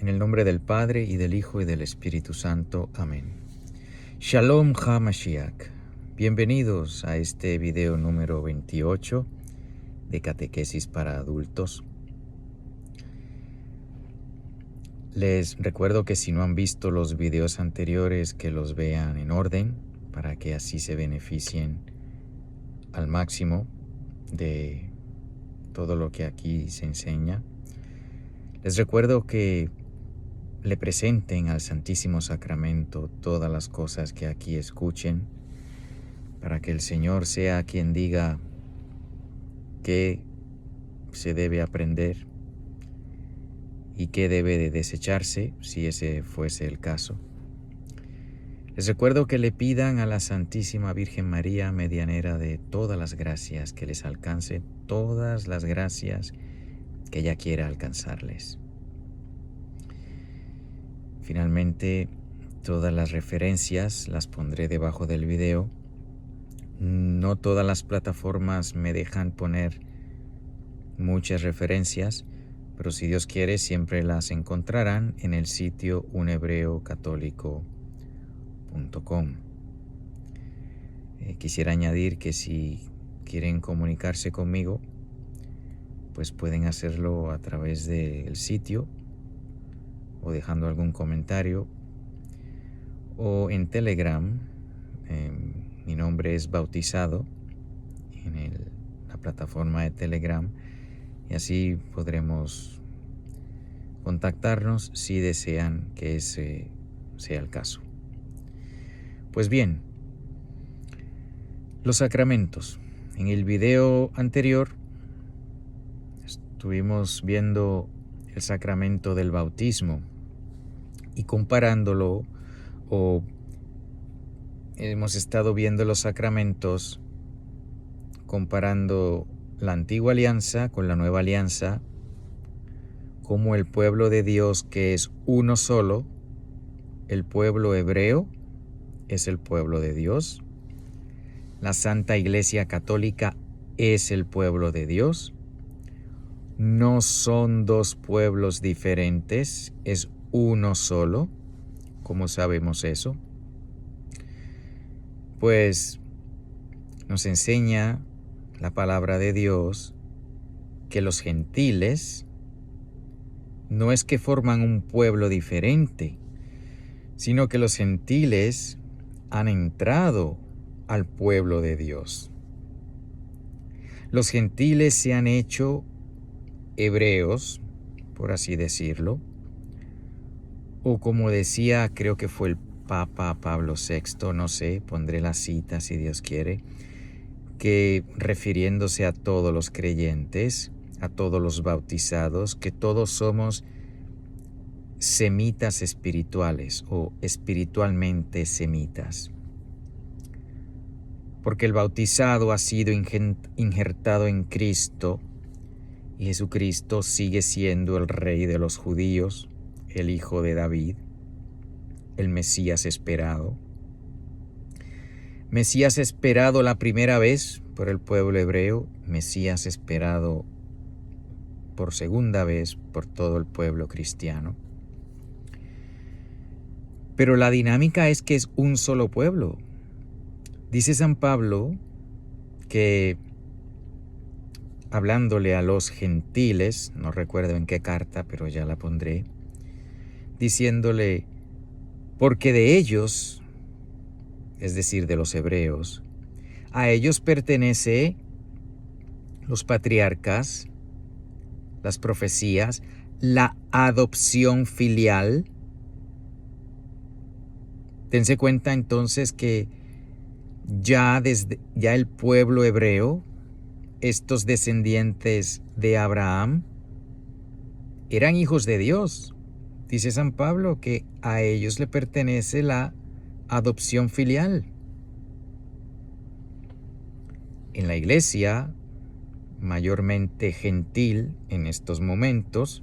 En el nombre del Padre, y del Hijo, y del Espíritu Santo. Amén. Shalom HaMashiach. Bienvenidos a este video número 28 de Catequesis para Adultos. Les recuerdo que si no han visto los videos anteriores, que los vean en orden, para que así se beneficien al máximo de todo lo que aquí se enseña. Les recuerdo que le presenten al Santísimo Sacramento todas las cosas que aquí escuchen, para que el Señor sea quien diga qué se debe aprender y qué debe de desecharse, si ese fuese el caso. Les recuerdo que le pidan a la Santísima Virgen María, medianera de todas las gracias, que les alcance todas las gracias que ella quiera alcanzarles. Finalmente, todas las referencias las pondré debajo del video. No todas las plataformas me dejan poner muchas referencias, pero si Dios quiere siempre las encontrarán en el sitio unhebreocatólico.com. Quisiera añadir que si quieren comunicarse conmigo, pues pueden hacerlo a través del sitio o dejando algún comentario, o en Telegram. Mi nombre es Bautizado en la plataforma de Telegram, y así podremos contactarnos si desean que ese sea el caso. Pues bien, los sacramentos. En el video anterior estuvimos viendo el sacramento del bautismo y comparándolo, o hemos estado viendo los sacramentos comparando la antigua alianza con la nueva alianza, como el pueblo de Dios, que es uno solo, el pueblo hebreo es el pueblo de Dios, la Santa Iglesia Católica es el pueblo de Dios, no son dos pueblos diferentes, es uno solo. ¿Cómo sabemos eso? Pues nos enseña la palabra de Dios que los gentiles no es que forman un pueblo diferente, sino que los gentiles han entrado al pueblo de Dios. Los gentiles se han hecho hebreos, por así decirlo, o como decía, creo que fue el Papa Pablo VI, no sé, pondré la cita si Dios quiere, que refiriéndose a todos los creyentes, a todos los bautizados, que todos somos semitas espirituales o espiritualmente semitas. Porque el bautizado ha sido injertado en Cristo, y Jesucristo sigue siendo el Rey de los judíos, el Hijo de David, el Mesías esperado. Mesías esperado la primera vez por el pueblo hebreo, Mesías esperado por segunda vez por todo el pueblo cristiano. Pero la dinámica es que es un solo pueblo. Dice San Pablo que, hablándole a los gentiles, no recuerdo en qué carta, pero ya la pondré, diciéndole, porque de ellos, es decir, de los hebreos, a ellos pertenece los patriarcas, las profecías, la adopción filial. Dense cuenta entonces que ya el pueblo hebreo, estos descendientes de Abraham, eran hijos de Dios. Dice San Pablo que a ellos le pertenece la adopción filial. En la iglesia, mayormente gentil en estos momentos,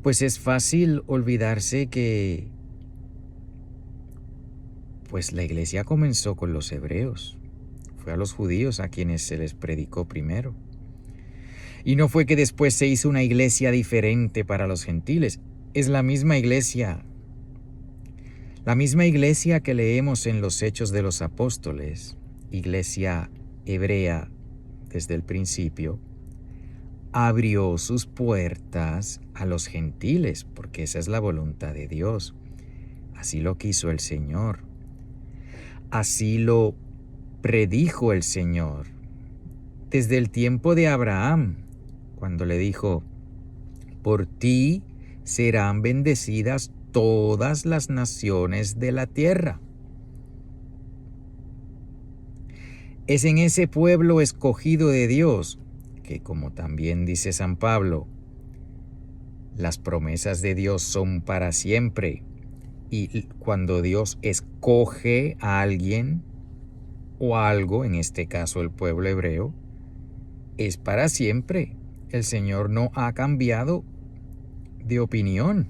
pues es fácil olvidarse que pues la iglesia comenzó con los hebreos. Fue a los judíos a quienes se les predicó primero. Y no fue que después se hizo una iglesia diferente para los gentiles. es la misma iglesia que leemos en los Hechos de los Apóstoles, iglesia hebrea desde el principio, abrió sus puertas a los gentiles, porque esa es la voluntad de Dios. Así lo quiso el Señor. Así lo predijo el Señor desde el tiempo de Abraham, cuando le dijo: por ti serán bendecidas todas las naciones de la tierra. Es en ese pueblo escogido de Dios que, como también dice San Pablo, las promesas de Dios son para siempre. Y cuando Dios escoge a alguien o algo, en este caso el pueblo hebreo, es para siempre. El Señor no ha cambiado de opinión.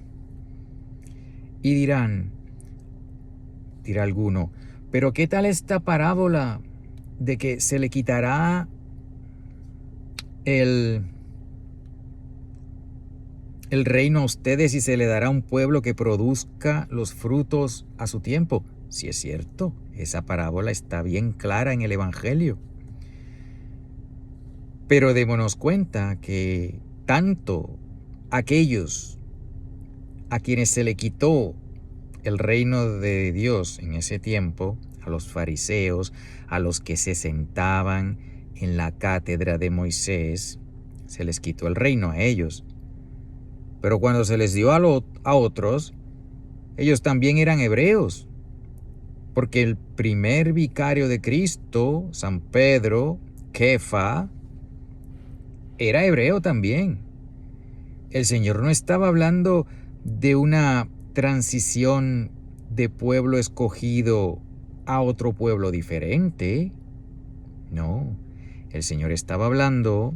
Y dirá alguno, pero ¿qué tal esta parábola de que se le quitará el reino a ustedes y se le dará un pueblo que produzca los frutos a su tiempo? Sí, es cierto, esa parábola está bien clara en el Evangelio. Pero démonos cuenta que tanto aquellos a quienes se le quitó el reino de Dios en ese tiempo, a los fariseos, a los que se sentaban en la cátedra de Moisés, se les quitó el reino a ellos. Pero cuando se les dio a otros, ellos también eran hebreos, porque el primer vicario de Cristo, San Pedro, Kefa, era hebreo también. El Señor no estaba hablando de una transición de pueblo escogido a otro pueblo diferente. No, el Señor estaba hablando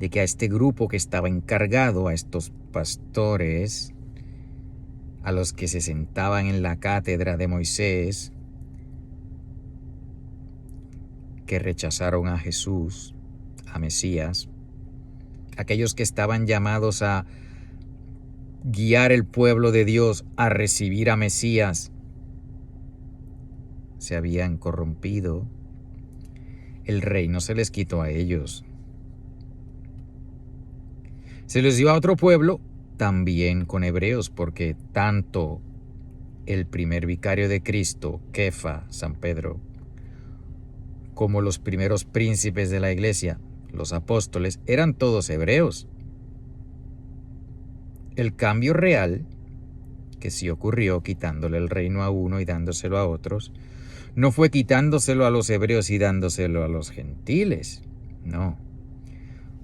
de que a este grupo que estaba encargado, a estos pastores, a los que se sentaban en la cátedra de Moisés, que rechazaron a Jesús, a Mesías, aquellos que estaban llamados a guiar el pueblo de Dios a recibir a Mesías, se habían corrompido. El reino se les quitó a ellos. Se les dio a otro pueblo, también con hebreos, porque tanto el primer vicario de Cristo, Kefa, San Pedro, como los primeros príncipes de la iglesia, los apóstoles, eran todos hebreos. El cambio real, que sí ocurrió quitándole el reino a uno y dándoselo a otros, no fue quitándoselo a los hebreos y dándoselo a los gentiles, no.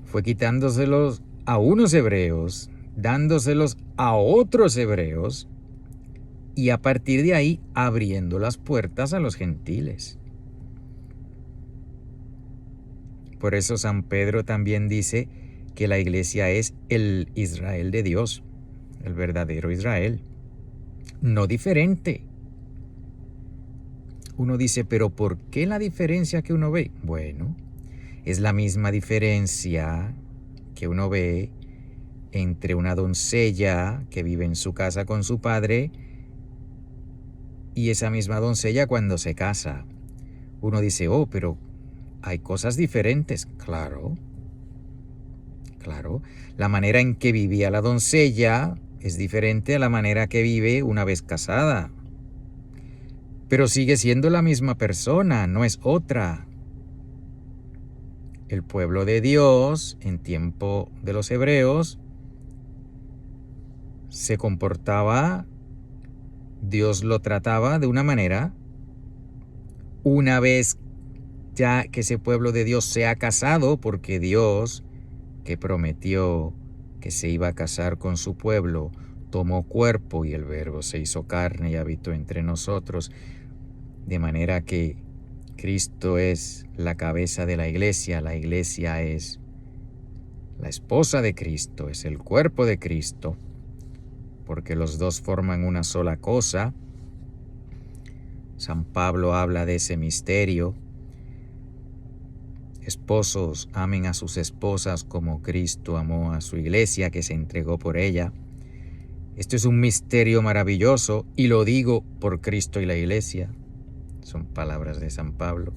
Fue quitándoselos a unos hebreos, dándoselos a otros hebreos, y a partir de ahí abriendo las puertas a los gentiles. Por eso San Pedro también dice que la iglesia es el Israel de Dios, el verdadero Israel, no diferente. Uno dice, pero ¿por qué la diferencia que uno ve? Bueno, es la misma diferencia que uno ve entre una doncella que vive en su casa con su padre y esa misma doncella cuando se casa. Uno dice, oh, pero hay cosas diferentes. Claro. La manera en que vivía la doncella es diferente a la manera que vive una vez casada. Pero sigue siendo la misma persona, no es otra. El pueblo de Dios, en tiempo de los hebreos, se comportaba, Dios lo trataba de una manera. Una vez ya que ese pueblo de Dios se ha casado, porque Dios, que prometió que se iba a casar con su pueblo, tomó cuerpo y el Verbo se hizo carne y habitó entre nosotros, de manera que Cristo es la cabeza de la iglesia es la esposa de Cristo, es el cuerpo de Cristo, porque los dos forman una sola cosa. San Pablo habla de ese misterio. Esposos, amen a sus esposas como Cristo amó a su iglesia, que se entregó por ella. Esto es un misterio maravilloso y lo digo por Cristo y la Iglesia. Son palabras de San Pablo.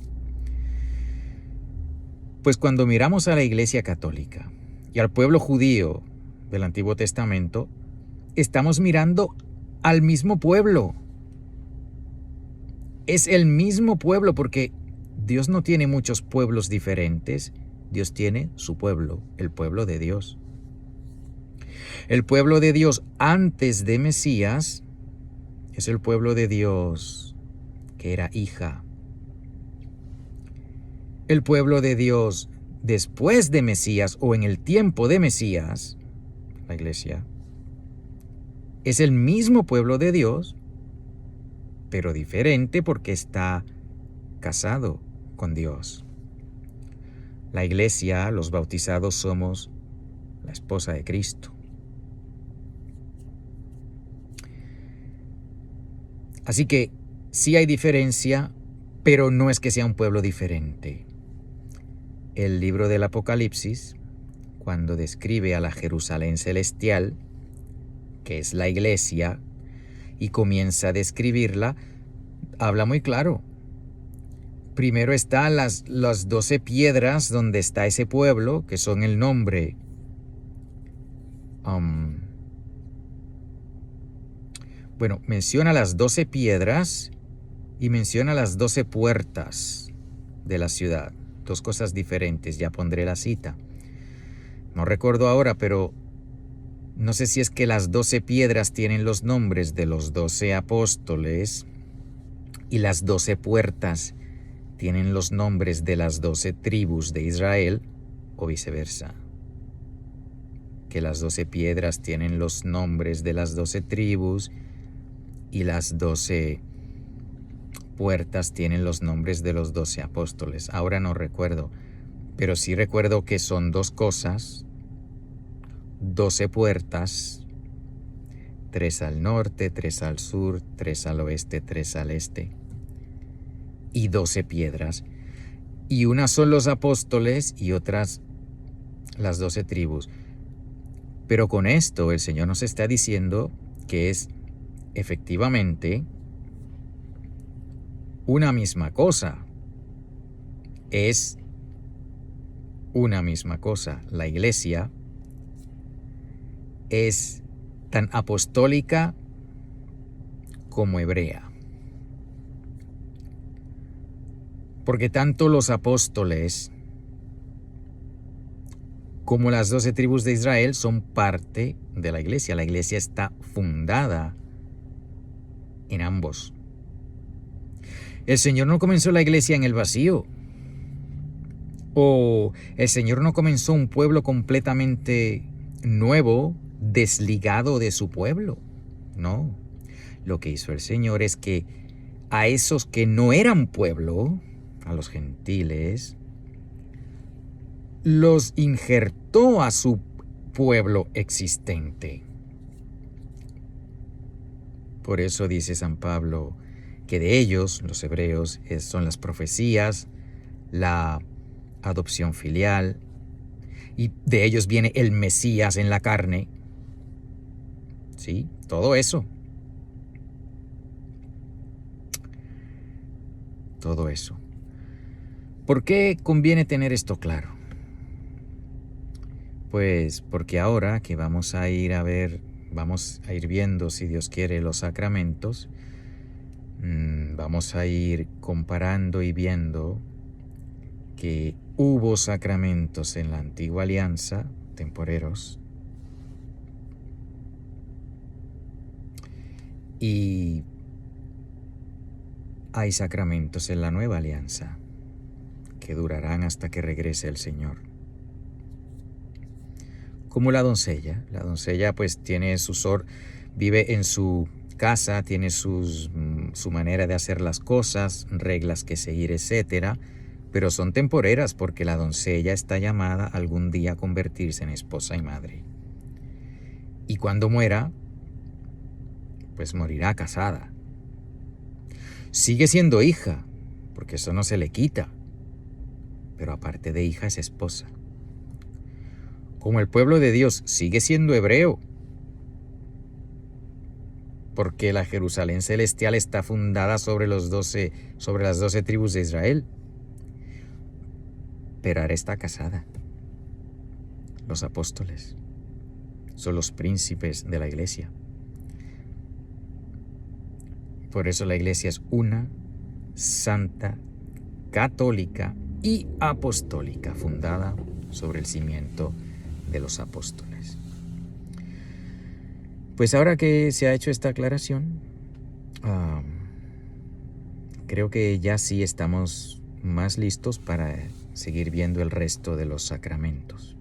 Pues cuando miramos a la Iglesia Católica y al pueblo judío del Antiguo Testamento, estamos mirando al mismo pueblo. Es el mismo pueblo porque Dios no tiene muchos pueblos diferentes. Dios tiene su pueblo, el pueblo de Dios. El pueblo de Dios antes de Mesías es el pueblo de Dios que era hija. El pueblo de Dios después de Mesías o en el tiempo de Mesías, la Iglesia, es el mismo pueblo de Dios, pero diferente porque está casado con Dios. La Iglesia, los bautizados, somos la esposa de Cristo. Así que sí hay diferencia, pero no es que sea un pueblo diferente. El libro del Apocalipsis, cuando describe a la Jerusalén celestial, que es la Iglesia, y comienza a describirla, habla muy claro. Primero están las 12 piedras donde está ese pueblo, que son el nombre. Menciona las 12 piedras y menciona las 12 puertas de la ciudad. Dos cosas diferentes, ya pondré la cita. No recuerdo ahora, pero no sé si es que las 12 piedras tienen los nombres de los 12 apóstoles y las 12 puertas tienen los nombres de las 12 tribus de Israel, o viceversa. Que las 12 piedras tienen los nombres de las 12 tribus y las 12 puertas tienen los nombres de los 12 apóstoles. Ahora no recuerdo, pero sí recuerdo que son dos cosas: 12 puertas, 3 al norte, 3 al sur, 3 al oeste, 3 al este, y 12 piedras. Y unas son los apóstoles y otras las 12 tribus. Pero con esto el Señor nos está diciendo que es efectivamente una misma cosa. Es una misma cosa. La Iglesia es tan apostólica como hebrea. Porque tanto los apóstoles como las 12 tribus de Israel son parte de la Iglesia. La Iglesia está fundada en ambos. El Señor no comenzó la Iglesia en el vacío. O el Señor no comenzó un pueblo completamente nuevo, desligado de su pueblo. No. Lo que hizo el Señor es que a esos que no eran pueblo, a los gentiles, los injertó a su pueblo existente. Por eso dice San Pablo que de ellos, los hebreos, son las profecías, la adopción filial, y de ellos viene el Mesías en la carne. ¿Sí? Todo eso. Todo eso. ¿Por qué conviene tener esto claro? Pues porque ahora que vamos a ir viendo, si Dios quiere, los sacramentos, vamos a ir comparando y viendo que hubo sacramentos en la antigua alianza, temporeros, y hay sacramentos en la nueva alianza que durarán hasta que regrese el Señor. Como la doncella. La doncella pues tiene vive en su casa, tiene su manera de hacer las cosas, reglas que seguir, etcétera, pero son temporeras porque la doncella está llamada algún día a convertirse en esposa y madre. Y cuando muera, pues morirá casada. Sigue siendo hija, porque eso no se le quita, pero aparte de hija es esposa. Como el pueblo de Dios sigue siendo hebreo, porque la Jerusalén celestial está fundada sobre las 12 tribus de Israel. Pero ahora está casada. Los apóstoles son los príncipes de la iglesia. Por eso la iglesia es una, santa, católica y apostólica, fundada sobre el cimiento de los apóstoles. Pues ahora que se ha hecho esta aclaración, creo que ya sí estamos más listos para seguir viendo el resto de los sacramentos.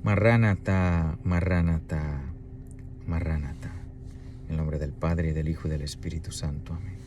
Marránata, Marránata, Marránata. En el nombre del Padre, y del Hijo y del Espíritu Santo. Amén.